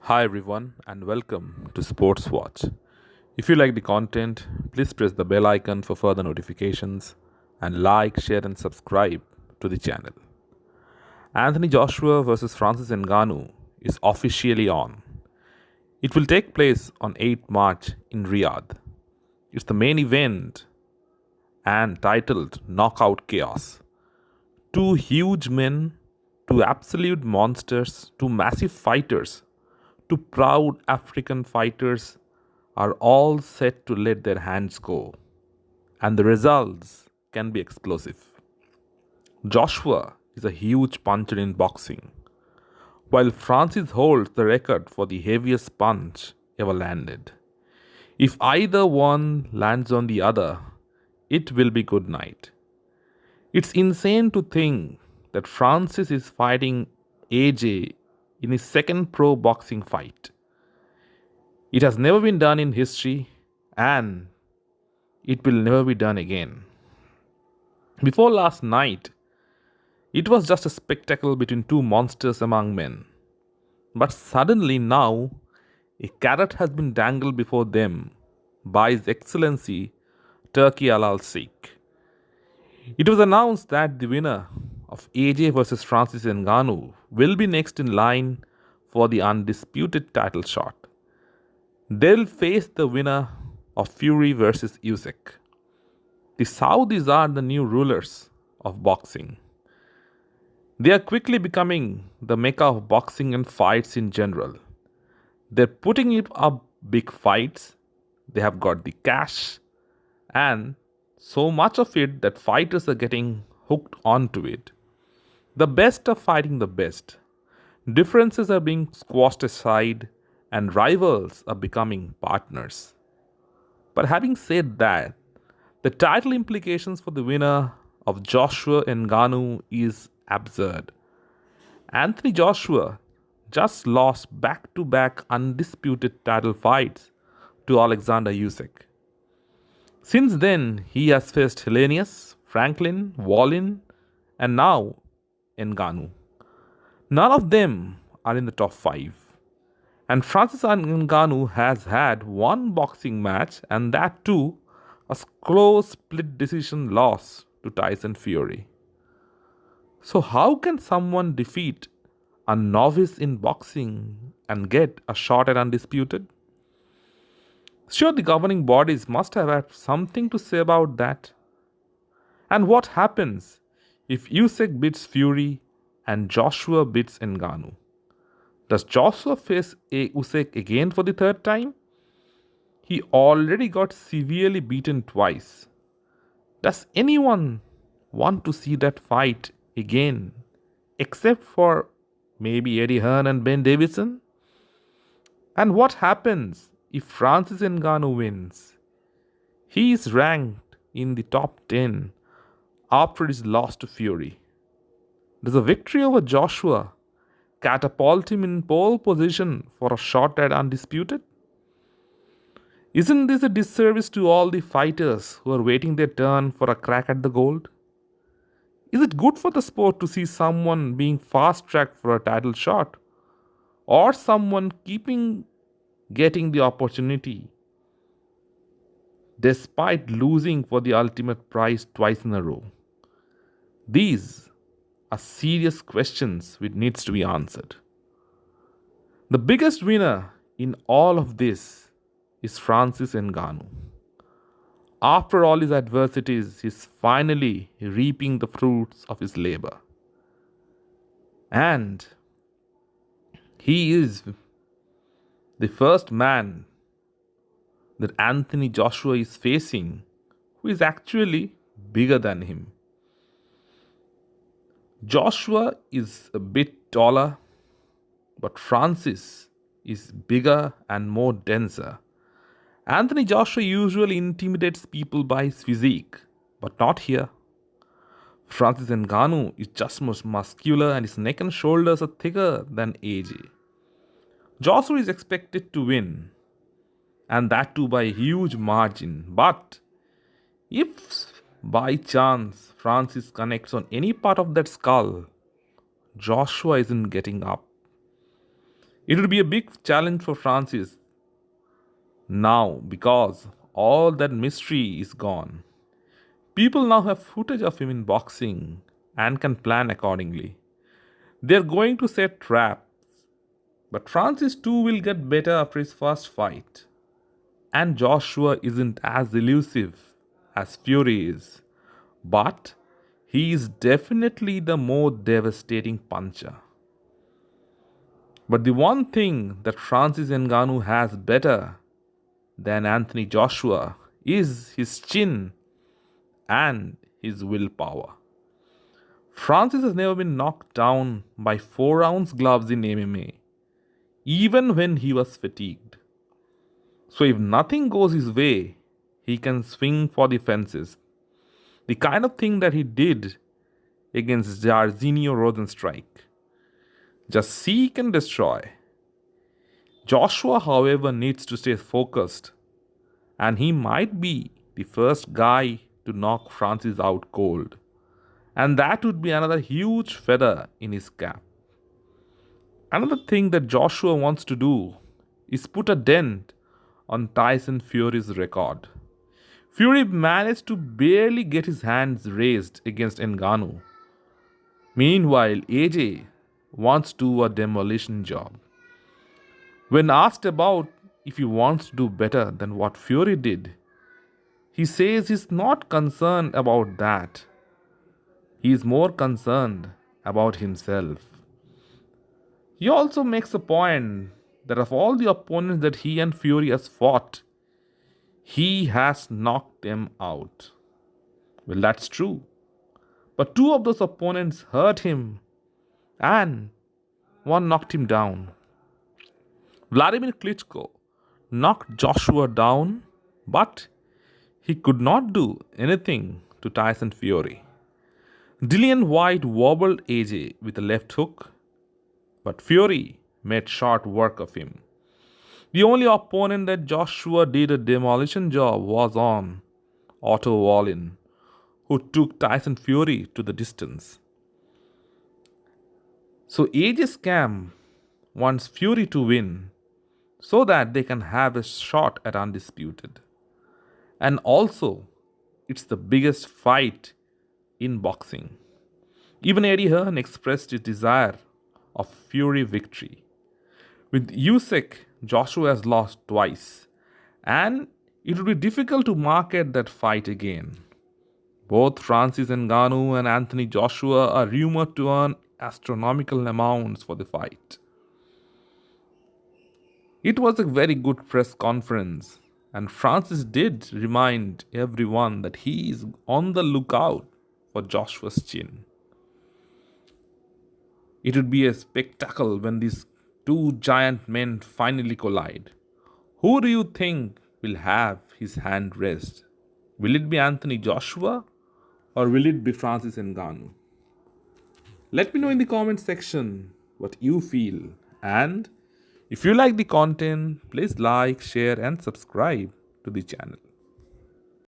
Hi everyone and welcome to Sports Watch. If you like the content, please press the bell icon for further notifications and like, share and subscribe to the channel. Anthony Joshua vs Francis Ngannou is officially on. It will take place on 8th March in Riyadh. It's the main event and titled Knockout Chaos. Two huge men, two absolute monsters, two massive fighters, two proud African fighters are all set to let their hands go, and the results can be explosive. Joshua is a huge puncher in boxing, while Francis holds the record for the heaviest punch ever landed. If either one lands on the other, it will be good night. It's insane to think that Francis is fighting AJ in his second pro boxing fight. It has never been done in history and it will never be done again. Before last night, it was just a spectacle between two monsters among men. But suddenly now, a carrot has been dangled before them by His Excellency Turki Al Sheikh. It was announced that the winner of AJ vs Francis Ngannou will be next in line for the undisputed title shot. They'll face the winner of Fury vs Usyk. The Saudis are the new rulers of boxing. They are quickly becoming the Mecca of boxing and fights in general. They're putting it up big fights, they have got the cash, and so much of it that fighters are getting hooked onto it. The best are fighting the best. Differences are being squashed aside, and rivals are becoming partners. But having said that, the title implications for the winner of Joshua Ngannou is absurd. Anthony Joshua just lost back-to-back undisputed title fights to Alexander Usyk. Since then, he has faced Hellenius, Franklin, Wallin, and now Ngannou. None of them are in the top 5. And Francis Ngannou has had one boxing match, and that too a close split decision loss to Tyson Fury. So, how can someone defeat a novice in boxing and get a shot at undisputed? Sure, the governing bodies must have had something to say about that. And what happens if Usyk beats Fury and Joshua beats Ngannou? Does Joshua face Usyk again for the third time? He already got severely beaten twice. Does anyone want to see that fight again, except for maybe Eddie Hearn and Ben Davison? And what happens if Francis Ngannou wins? He is ranked in the top 10 after his loss to Fury. Does a victory over Joshua catapult him in pole position for a shot at undisputed? Isn't this a disservice to all the fighters who are waiting their turn for a crack at the gold? Is it good for the sport to see someone being fast tracked for a title shot? Or someone keeping getting the opportunity despite losing for the ultimate prize twice in a row? These are serious questions which needs to be answered. The biggest winner in all of this is Francis Ngannou. After all his adversities, he's finally reaping the fruits of his labor. And he is the first man that Anthony Joshua is facing who is actually bigger than him. Joshua is a bit taller, but Francis is bigger and more denser. Anthony Joshua usually intimidates people by his physique, but not here. Francis Ngannou is just more muscular and his neck and shoulders are thicker than AJ. Joshua is expected to win, and that too by a huge margin. But if by chance Francis connects on any part of that skull, Joshua isn't getting up. It would be a big challenge for Francis now because all that mystery is gone. People now have footage of him in boxing and can plan accordingly. They're going to set traps, but Francis too will get better after his first fight. And Joshua isn't as elusive as Fury is, but he is definitely the more devastating puncher. But the one thing that Francis Ngannou has better than Anthony Joshua is his chin and his willpower. Francis has never been knocked down by 4 ounce gloves in MMA, even when he was fatigued. So if nothing goes his way, he can swing for the fences. The kind of thing that he did against Jairzinho Rosenstrike. Just seek and destroy. Joshua, however, needs to stay focused, and he might be the first guy to knock Francis out cold. And that would be another huge feather in his cap. Another thing that Joshua wants to do is put a dent on Tyson Fury's record. Fury managed to barely get his hands raised against Ngannou. Meanwhile, AJ wants to do a demolition job. When asked about if he wants to do better than what Fury did, he says he's not concerned about that. He is more concerned about himself. He also makes a point that of all the opponents that he and Fury has fought, he has knocked them out. Well, that's true. But 2 of those opponents hurt him and 1 knocked him down. Vladimir Klitschko knocked Joshua down, but he could not do anything to Tyson Fury. Dillian White wobbled AJ with a left hook, but Fury made short work of him. The only opponent that Joshua did a demolition job was on Otto Wallin, who took Tyson Fury to the distance. So AJ's camp wants Fury to win so that they can have a shot at Undisputed. And also, it's the biggest fight in boxing. Even Eddie Hearn expressed his desire of Fury victory. With Usyk, Joshua has lost twice, and it would be difficult to market that fight again. Both Francis Ngannou and Anthony Joshua are rumored to earn astronomical amounts for the fight. It was a very good press conference, and Francis did remind everyone that he is on the lookout for Joshua's chin. It would be a spectacle when these 2 giant men finally collide. Who do you think will have his hand raised? Will it be Anthony Joshua or will it be Francis Ngannou? Let me know in the comment section what you feel, and if you like the content, please like, share and subscribe to the channel.